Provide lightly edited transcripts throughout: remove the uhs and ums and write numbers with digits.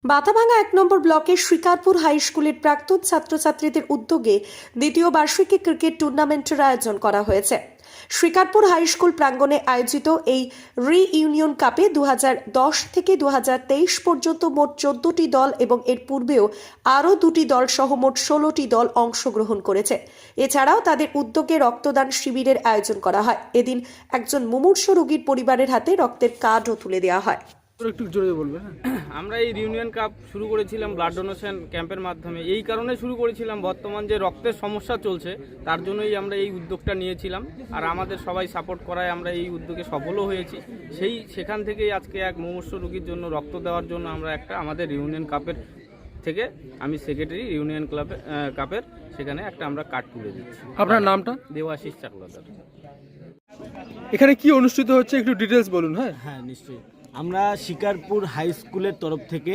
বাতাভাঙা ১ নম্বর ব্লকের শ্রীকারপুর হাই স্কুলের প্রাক্তন ছাত্রছাত্রীদের উদ্যোগে দ্বিতীয় বার্ষিকী ক্রিকেট টুর্নামেন্টের আয়োজন করা হয়েছে। শ্রীকারপুর হাই স্কুল প্রাঙ্গণে আয়োজিত এই রিইউনিয়ন কাপে 2010 থেকে 2023 পর্যন্ত মোট 14টি দল এবং এর পূর্বেও আরও 2টি দল সহ মোট 16টি দল অংশগ্রহণ করেছে। এছাড়াও তাদের উদ্যোগে রক্তদান শিবিরের আয়োজন করা হয়। এদিন একজন মুমূর্ষু রোগীর পরিবারের হাতে রক্তের কার্ডও তুলে দেওয়া হয়। একটু জোরে বলবেন। আমরা এই রিউনিয়ন কাপ শুরু করেছিলাম ব্লাড ডোনেশন ক্যাম্পের মাধ্যমে। এই কারণে শুরু করেছিলাম, বর্তমান যে রক্তের সমস্যা চলছে তার জন্যই আমরা এই উদ্যোগটা নিয়েছিলাম, আর আমাদের সবাই সাপোর্ট করায় আমরা এই উদ্যোগে সফলও হয়েছি। সেখান থেকেই আজকে এক মুমূর্ষু রোগীর জন্য রক্ত দেওয়ার জন্য আমরা একটা আমাদের রিউনিয়ন কাপের থেকে, আমি সেক্রেটারি রিউনিয়ন কাপের, সেখানে একটা আমরা কার্ড তুলে দিচ্ছি। আপনার নামটা? দেবাশিস চাকলাদার। এখানে কি অনুষ্ঠিত হচ্ছে একটু ডিটেলস বলুন। হ্যাঁ নিশ্চয়ই। আমরা শিকারপুর হাই স্কুলের তরফ থেকে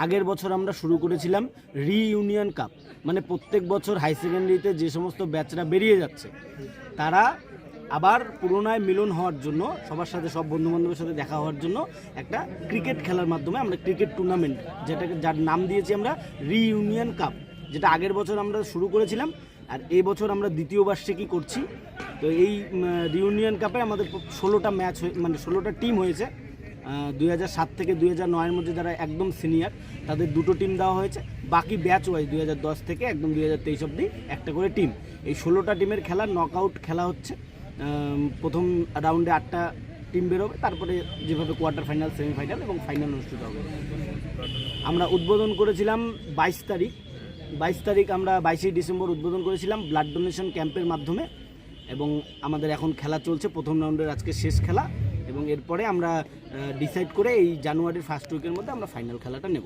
আগের বছর আমরা শুরু করেছিলাম রিইউনিয়ন কাপ, মানে প্রত্যেক বছর হাই সেকেন্ডারিতে যে সমস্ত ব্যাচরা বেরিয়ে যাচ্ছে তারা আবার পুরোনায় মিলন হওয়ার জন্য, সবার সাথে সব বন্ধুবান্ধবের সাথে দেখা হওয়ার জন্য একটা ক্রিকেট খেলার মাধ্যমে আমরা ক্রিকেট টুর্নামেন্ট, যার নাম দিয়েছি আমরা রিইউনিয়ন কাপ, যেটা আগের বছর আমরা শুরু করেছিলাম আর এই বছর আমরা দ্বিতীয় বার্ষিকী করছি। তো এই রিইউনিয়ন কাপে আমাদের 16টা ম্যাচ, মানে 16টা টিম হয়েছে। 2007 থেকে 2009-এর মধ্যে যারা একদম সিনিয়র তাদের 2টো টিম দেওয়া হয়েছে, বাকি ব্যাচ ওয়াইজ 2010 থেকে একদম 2023 অবধি একটা করে টিম। এই 16টা টিমের খেলা নকআউট খেলা হচ্ছে। প্রথম রাউন্ডে 8টা টিম বেরোবে, তারপরে যেভাবে কোয়ার্টার ফাইনাল, সেমিফাইনাল এবং ফাইনাল অনুষ্ঠিত হবে। আমরা উদ্বোধন করেছিলাম 22 তারিখ আমরা 22শে ডিসেম্বর উদ্বোধন করেছিলাম ব্লাড ডোনেশন ক্যাম্পের মাধ্যমে, এবং আমাদের এখন খেলা চলছে প্রথম রাউন্ডের আজকে শেষ খেলা, এবং এরপরে আমরা ডিসাইড করে এই জানুয়ারির ফার্স্ট উইকের মধ্যে আমরা ফাইনাল খেলাটা নেব।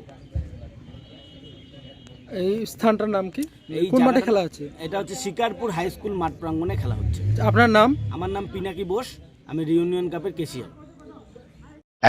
এই স্থানটার নাম কি? কোন মাঠে খেলা হচ্ছে? এটা হচ্ছে শিকারপুর হাই স্কুল মাঠ প্রাঙ্গণে খেলা হচ্ছে। আপনার নাম? আমার নাম পিনাকি বোস, আমি রিইউনিয়ন কাপের কেশিয়ার।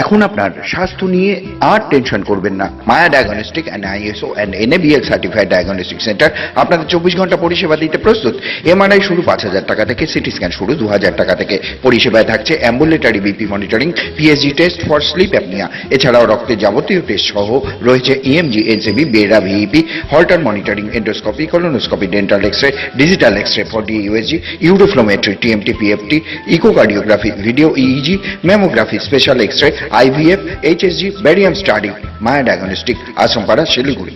এখন আপনার স্বাস্থ্য নিয়ে আর টেনশন করবেন না। Maya diagnostic and ISO and NABL certified diagnostic centre আপনাদের 24 ঘন্টা পরিষেবা দিতে প্রস্তুত। এমআরআই শুরু 5,000 টাকা থেকে, সিটি স্ক্যান শুরু 2,000 টাকা থেকে। পরিষেবায় থাকছে ambulatory BP monitoring, PSG test for sleep apnoea, এছাড়াও রক্তের যাবতীয় টেস্ট সহ রয়েছে EMG, NCB, BERA, VEP, Holter monitoring, endoscopy, colonoscopy, dental xray, digital xray for DUSG, uroflowmetry, TMT, PFT, echocardiography, video EEG, mammography, special xray, IVF, HSG, barium study. Maya diagnostic, Asampara, Siliguri.